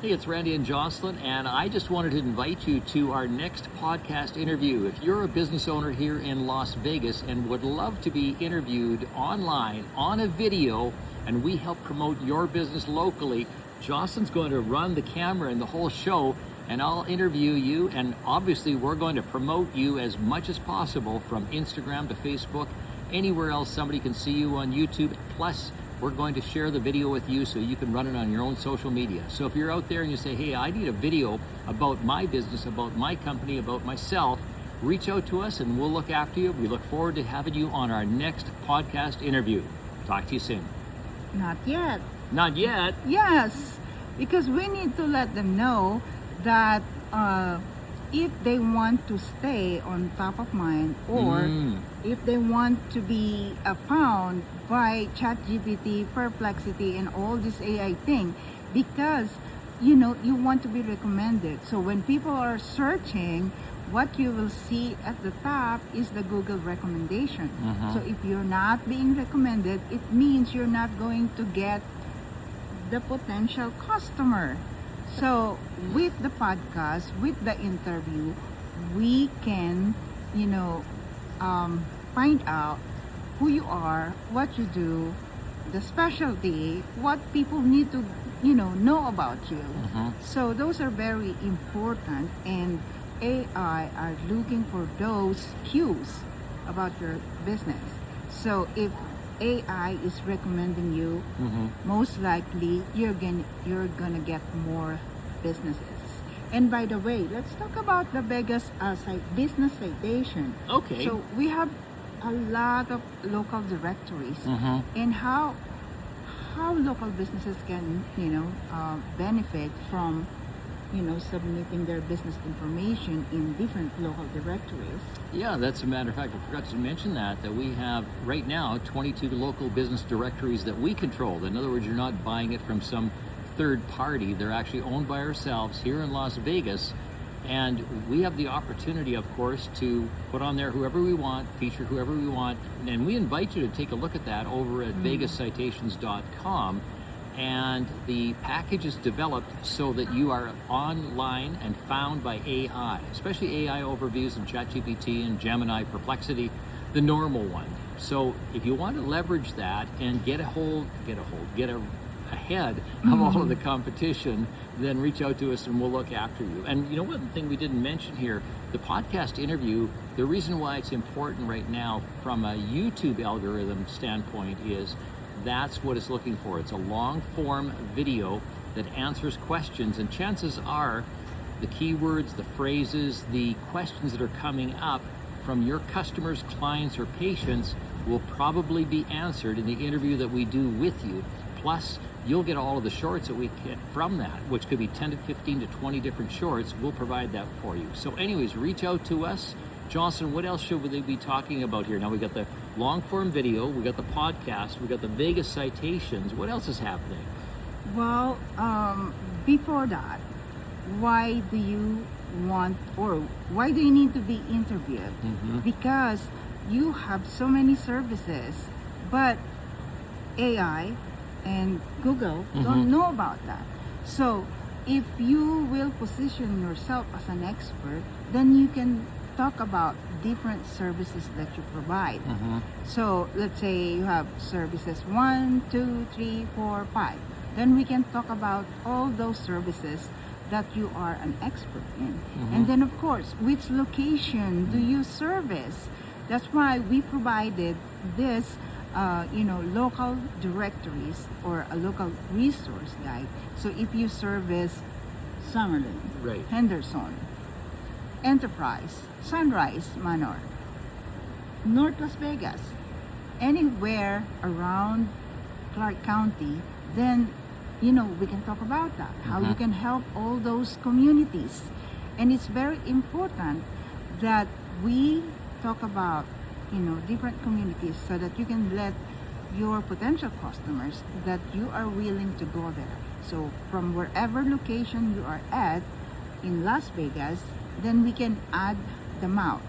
Hey, it's Randy and Jocelyn, and I just wanted to invite you to our next podcast interview. If you're a business owner here in Las Vegas and would love to be interviewed online on a video, and we help promote your business locally, Jocelyn's going to run the camera and the whole show, and I'll interview you, and obviously we're going to promote you as much as possible from Instagram to Facebook, anywhere else somebody can see you on YouTube. Plus, we're going to share the video with you so you can run it on your own social media. So if you're out there and you say, hey, I need a video about my business, about my company, about myself, reach out to us and we'll look after you. We look forward to having you on our next podcast interview. Talk to you soon. Not yet. Not yet? Yes, because we need to let them know that if they want to stay on top of mind, or if they want to be found by ChatGPT, Perplexity, and all this AI thing, because you want to be recommended. So when people are searching, what you will see at the top is the Google recommendation. So if you're not being recommended, it means you're not going to get the potential customer. So with the podcast, with the interview, we can, find out who you are, what you do, the specialty, what people need to, know about you. So those are very important, and AI are looking for those cues about your business. So if AI is recommending you, most likely you're gonna get more businesses. And by the way, let's talk about the Vegas business citation. Okay. So we have a lot of local directories, and how local businesses can benefit from submitting their business information in different local directories. Yeah, that's a matter of fact. I forgot to mention that we have right now 22 local business directories that we control. In other words, you're not buying it from some third party. They're actually owned by ourselves here in Las Vegas. And we have the opportunity, of course, to put on there whoever we want, feature whoever we want. And we invite you to take a look at that over at vegascitations.com. And the package is developed so that you are online and found by AI, especially AI overviews of ChatGPT and Gemini, Perplexity, the normal one. So if you want to leverage that and get ahead of all of the competition, then reach out to us and we'll look after you. And one thing we didn't mention here, the podcast interview, the reason why it's important right now from a YouTube algorithm standpoint is that's what it's looking for. It's a long form video that answers questions, and chances are the keywords, the phrases, the questions that are coming up from your customers, clients, or patients will probably be answered in the interview that we do with you. Plus, you'll get all of the shorts that we get from that, which could be 10 to 15 to 20 different shorts. We'll provide that for you. So anyways, reach out to us. Jocelyn, what else should we be talking about here? Now we got the long form video, we got the podcast, we got the Vegas citations. What else is happening? Well, before that, why do you need to be interviewed? Because you have so many services, but AI and Google don't know about that. So if you will position yourself as an expert, then you can talk about different services that you provide. So let's say you have services 1, 2, 3, 4, 5. Then we can talk about all those services that you are an expert in. And then of course, which location do you service? That's why we provided this local directories or a local resource guide. So if you service Summerlin, Right. Henderson, Enterprise, Sunrise Manor, North Las Vegas, anywhere around Clark County, then we can talk about that, how you can help all those communities. And it's very important that we talk about different communities so that you can let your potential customers that you are willing to go there. So from wherever location you are at in Las Vegas, then we can add the map,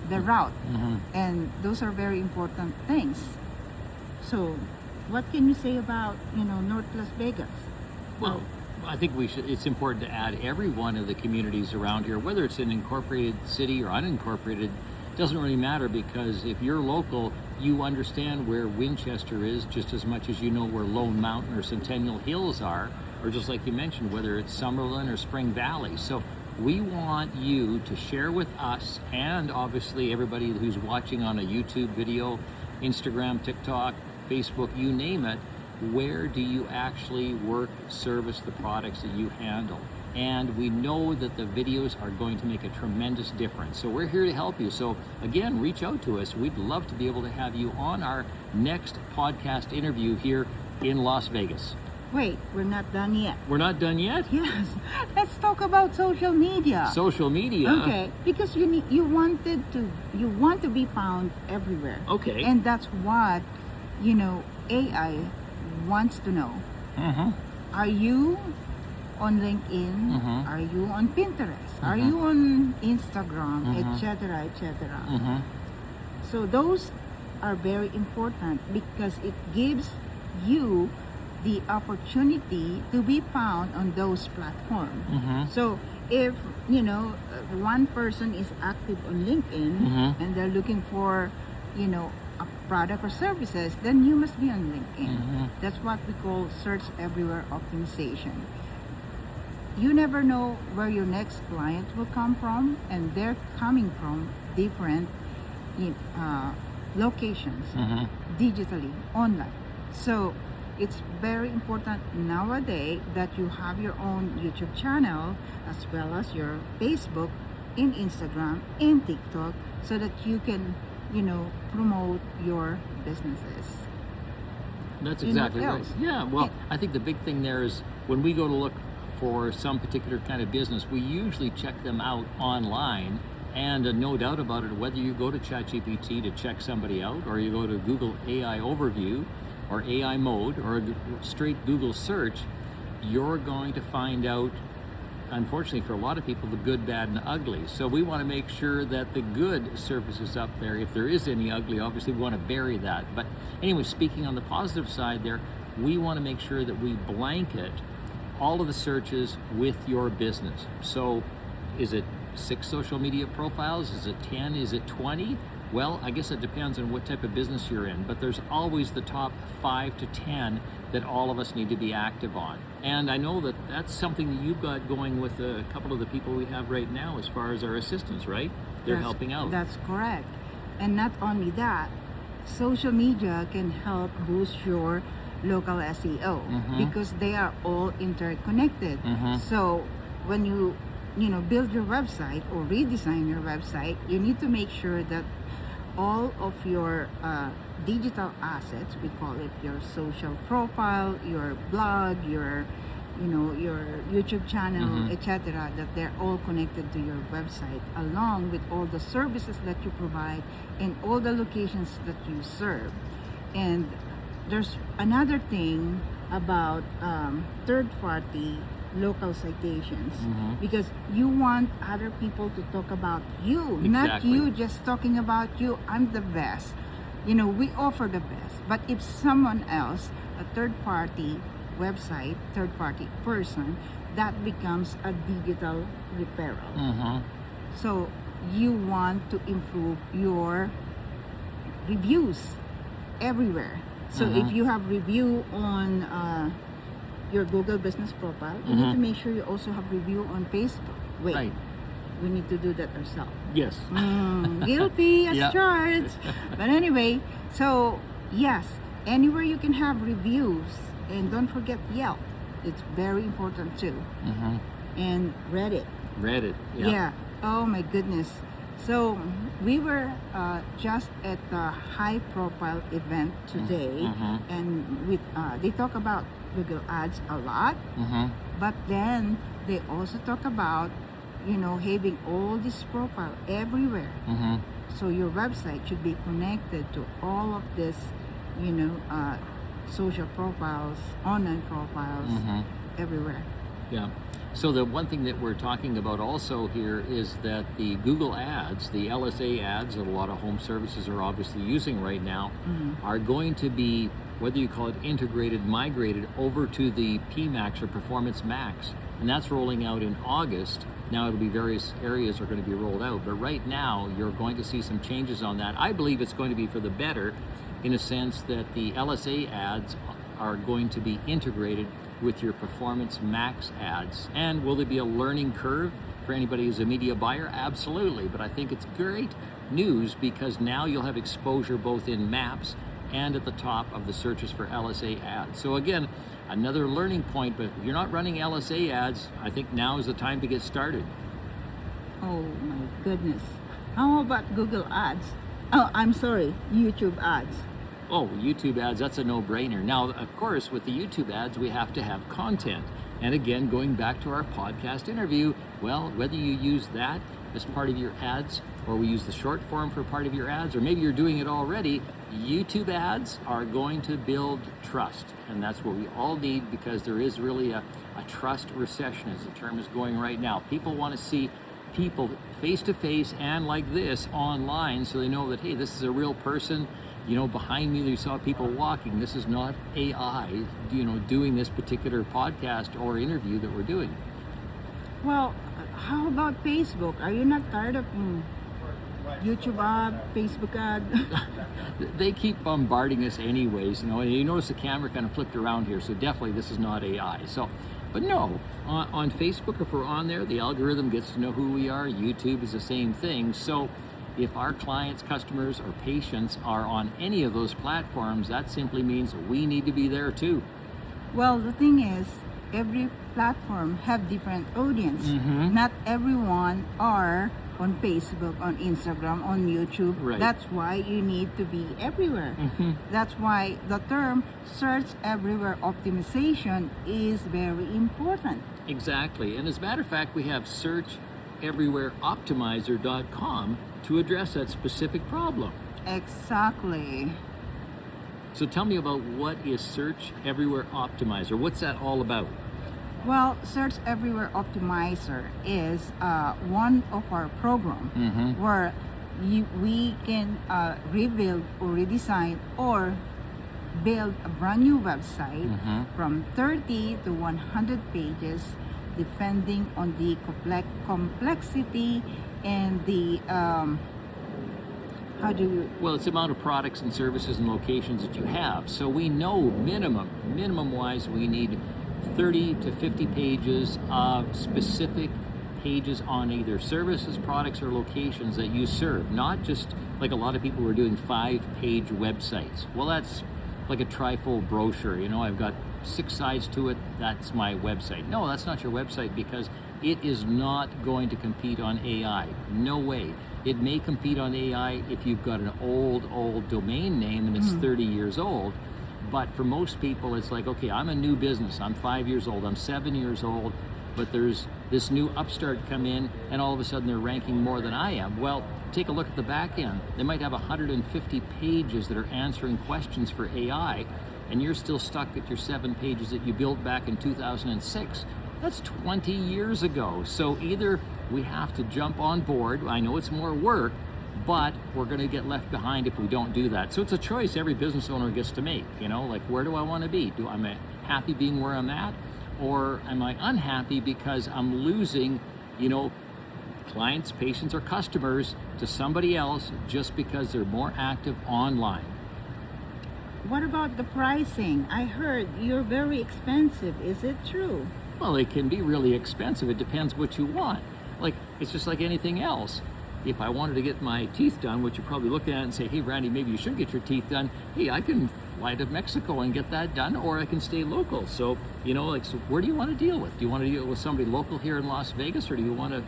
the route, and those are very important things. So what can you say about North Las Vegas? Well, I think it's important to add every one of the communities around here, whether it's an incorporated city or unincorporated, doesn't really matter, because if you're local, you understand where Winchester is just as much as you know where Lone Mountain or Centennial Hills are, or just like you mentioned, whether it's Summerlin or Spring Valley. So we want you to share with us, and obviously everybody who's watching on a YouTube video, Instagram, TikTok, Facebook, you name it, where do you actually work, service the products that you handle? And we know that the videos are going to make a tremendous difference. So we're here to help you. So again, reach out to us. We'd love to be able to have you on our next podcast interview here in Las Vegas. Wait, we're not done yet. We're not done yet? Yes, let's talk about social media. Social media? Okay, because you want to be found everywhere. Okay. And that's what, AI wants to know. Mm-hmm. Are you on LinkedIn? Mm-hmm. Are you on Pinterest? Are Mm-hmm. you on Instagram, Mm-hmm. etc., etc.? Mm-hmm. So those are very important because it gives you the opportunity to be found on those platforms. Mm-hmm. So if one person is active on LinkedIn Mm-hmm. and they're looking for a product or services, then you must be on LinkedIn. Mm-hmm. That's what we call search everywhere optimization. You never know where your next client will come from, and they're coming from different locations, Mm-hmm. digitally, online. So it's very important nowadays that you have your own YouTube channel as well as your Facebook, and Instagram, and TikTok, so that you can promote your businesses. That's You know, exactly right. else. Yeah, well, Yeah. I think the big thing there is when we go to look for some particular kind of business, we usually check them out online. And no doubt about it, whether you go to ChatGPT to check somebody out, or you go to Google AI Overview, or AI Mode, or a straight Google search, you're going to find out, unfortunately for a lot of people, the good, bad, and ugly. So we want to make sure that the good surfaces up there. If there is any ugly, obviously we want to bury that. But anyway, speaking on the positive side there, we want to make sure that we blanket all of the searches with your business. So is it 6 social media profiles? Is it 10? Is it 20? Well, I guess it depends on what type of business you're in, but there's always the top 5 to 10 that all of us need to be active on. And I know that that's something that you've got going with a couple of the people we have right now as far as our assistants, right? They're helping out. That's correct. And not only that, social media can help boost your local SEO because they are all interconnected. So when you build your website or redesign your website, you need to make sure that all of your digital assets, we call it your social profile, your blog, your YouTube channel, etc., that they're all connected to your website, along with all the services that you provide and all the locations that you serve. And there's another thing about third-party local citations, because you want other people to talk about you, not Exactly. you just talking about you. I'm the best. We offer the best. But if someone else, a third-party website, third-party person, that becomes a digital referral. So you want to improve your reviews everywhere. So if you have review on your Google business profile, you need to make sure you also have review on Facebook. Wait, Right. we need to do that ourselves. Yes. Guilty as Yeah. charged. But anyway, so yes, anywhere you can have reviews, and don't forget Yelp. It's very important too. And Reddit. Reddit. Yeah. Oh my goodness. So we were just at a high-profile event today, and they talk about Google Ads a lot, but then they also talk about having all this profile everywhere. So your website should be connected to all of this, social profiles, online profiles, everywhere. Yeah. So the one thing that we're talking about also here is that the Google ads, the LSA ads that a lot of home services are obviously using right now, are going to be whether you call it integrated, migrated over to the PMax or Performance Max. And that's rolling out in August. Now it'll be various areas are going to be rolled out. But right now, you're going to see some changes on that. I believe it's going to be for the better in a sense that the LSA ads are going to be integrated with your Performance Max ads. And will there be a learning curve for anybody who's a media buyer? Absolutely. But I think it's great news because now you'll have exposure both in maps and at the top of the searches for LSA ads. So again, another learning point, but if you're not running LSA ads, I think now is the time to get started. Oh my goodness. How about Google ads? Oh, I'm sorry, YouTube ads. Oh, YouTube ads, that's a no-brainer. Now, of course, with the YouTube ads, we have to have content. And again, going back to our podcast interview, well, whether you use that as part of your ads, or we use the short form for part of your ads, or maybe you're doing it already, YouTube ads are going to build trust. And that's what we all need because there is really a trust recession, as the term is going right now. People want to see people face-to-face and like this online so they know that, hey, this is a real person. You know, behind me you saw people walking. This is not AI, doing this particular podcast or interview that we're doing. Well, how about Facebook? Are you not tired of YouTube ad, Facebook ad? They keep bombarding us anyways, and you notice the camera kind of flipped around here, so definitely this is not AI. So, but no, on Facebook, if we're on there, the algorithm gets to know who we are. YouTube is the same thing. So if our clients, customers, or patients are on any of those platforms, that simply means we need to be there too. Well, the thing is, every platform have different audience. Not everyone are on Facebook, on Instagram, on YouTube. Right. That's why you need to be everywhere. That's why the term search everywhere optimization is very important. Exactly. And as a matter of fact, we have searcheverywhereoptimizer.com to address that specific problem. Exactly. So tell me about what is Search Everywhere Optimizer. What's that all about? Well, Search Everywhere Optimizer is one of our program where we can rebuild or redesign or build a brand new website from 30 to 100 pages depending on the complexity and the Well, it's the amount of products and services and locations that you have. So we know minimum wise, we need 30 to 50 pages of specific pages on either services, products, or locations that you serve. Not just like a lot of people who are doing 5-page websites. Well, that's like a trifold brochure. I've got 6 sides to it. That's my website. No, that's not your website because it is not going to compete on AI. No way. It may compete on AI if you've got an old domain name and it's 30 years old. But for most people, it's like, okay, I'm a new business. I'm 5 years old. I'm 7 years old. But there's this new upstart come in, and all of a sudden they're ranking more than I am. Well, take a look at the back end. They might have 150 pages that are answering questions for AI, and you're still stuck at your 7 pages that you built back in 2006. That's 20 years ago. So either we have to jump on board. I know it's more work, but we're going to get left behind if we don't do that. So it's a choice every business owner gets to make. Like, where do I want to be? Am I happy being where I'm at? Or am I unhappy because I'm losing, clients, patients, or customers to somebody else just because they're more active online? What about the pricing? I heard you're very expensive. Is it true? Well, it can be really expensive. It depends what you want. Like, it's just like anything else. If I wanted to get my teeth done, which you're probably looking at and say, hey, Randy, maybe you should get your teeth done. Hey, I can fly to Mexico and get that done, or I can stay local. So, so where do you want to deal with? Do you want to deal with somebody local here in Las Vegas, or do you want to,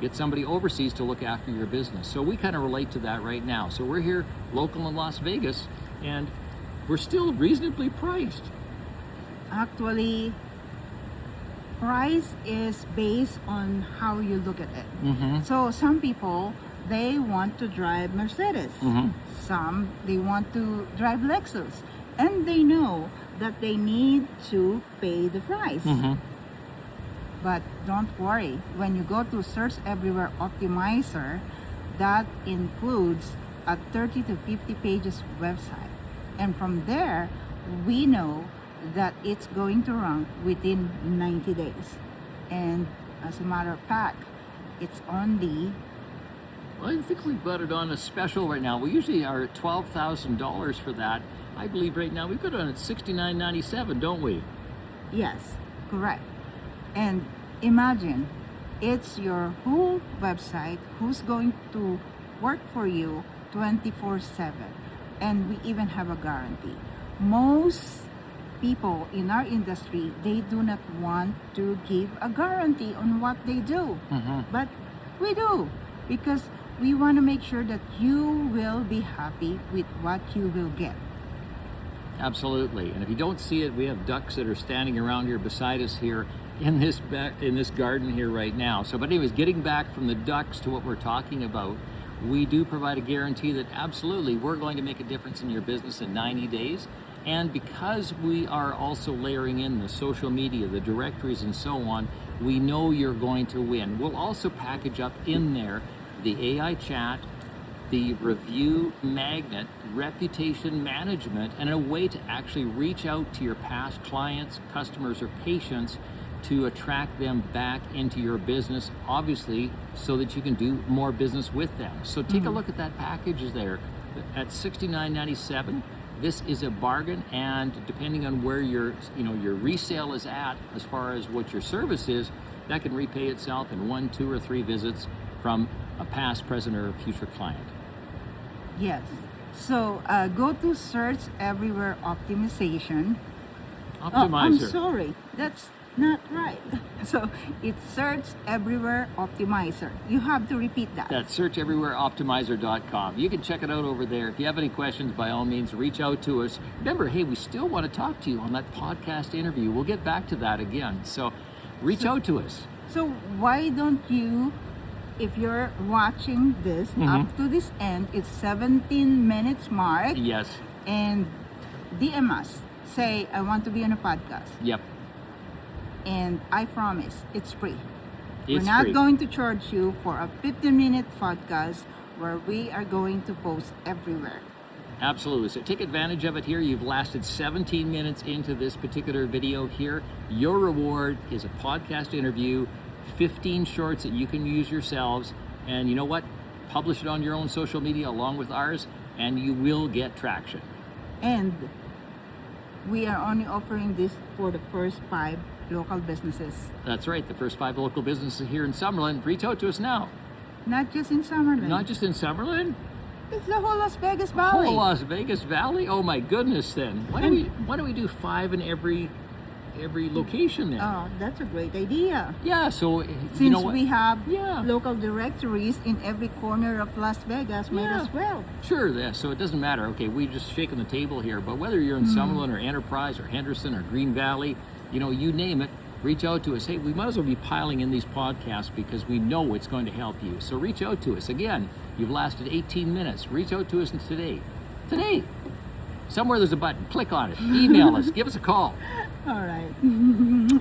get somebody overseas to look after your business? So we kind of relate to that right now. So we're here local in Las Vegas, and we're still reasonably priced. Actually, price is based on how you look at it. So some people, they want to drive Mercedes. Some, they want to drive Lexus. And they know that they need to pay the price. But don't worry, when you go to Search Everywhere Optimizer, that includes a 30 to 50 pages website. And from there, we know that it's going to rank within 90 days. And as a matter of fact, it's only Well, I think we've got it on a special right now. We usually are at $12,000 for that. I believe right now we've got it on at $69.97, don't we? yes, correct. And imagine it's your whole website who's going to work for you 24/7. And we even have a guarantee. Most people in our industry, they do not want to give a guarantee on what they do. But we do, because we want to make sure that you will be happy with what you will get. Absolutely. And if you don't see it, we have ducks that are standing around here beside us here in this garden here right now. So, but anyways, getting back from the ducks to what we're talking about, we do provide a guarantee that absolutely we're going to make a difference in your business in 90 days. And because we are also layering in the social media, the directories and so on, we know you're going to win. We'll also package up in there the AI chat, the review magnet, reputation management, and a way to actually reach out to your past clients, customers, or patients to attract them back into your business, obviously, so that you can do more business with them. So take a look at that package there at $69.97. This is a bargain, and depending on where your resale is at, as far as what your service is, that can repay itself in 1, 2, or 3 visits from a past, present, or future client. Yes. So go to Search Everywhere Optimization. Oh, I'm Optimizer. sorry, that's not right. So it's Search Everywhere Optimizer. You have to repeat that. That's searcheverywhereoptimizer.com. You can check it out over there. If you have any questions, by all means, reach out to us. Remember, hey, we still want to talk to you on that podcast interview. We'll get back to that again. So reach out to us. So why don't you, if you're watching this up to this end, it's 17 minutes mark, Yes. and DM us. Say, I want to be on a podcast. Yep. And I promise, it's free. It's We're not free. going to charge you for a 15-minute podcast where we are going to post everywhere. Absolutely. So take advantage of it here. You've lasted 17 minutes into this particular video here. Your reward is a podcast interview, 15 shorts that you can use yourselves. And you know what? Publish it on your own social media along with ours, and you will get traction. And we are only offering this for the first 5 local businesses. That's right. The first 5 local businesses here in Summerlin. Reach out to us now. Not just in Summerlin. Not just in Summerlin, It's the whole Las Vegas the Valley. whole Las Vegas Valley. Oh my goodness! Then why don't we do 5 in every location then? Oh, that's a great idea. Yeah. So Since you know what? we have Yeah. local directories in every corner of Las Vegas, might Yeah. as well. Sure, yeah, so it doesn't matter. Okay, we just shaking the table here, but whether you're in Summerlin or Enterprise or Henderson or Green Valley, you name it, reach out to us. Hey, we might as well be piling in these podcasts because we know it's going to help you. So reach out to us. Again, you've lasted 18 minutes. Reach out to us today. Today. Somewhere there's a button. Click on it. Email us. Give us a call. All right.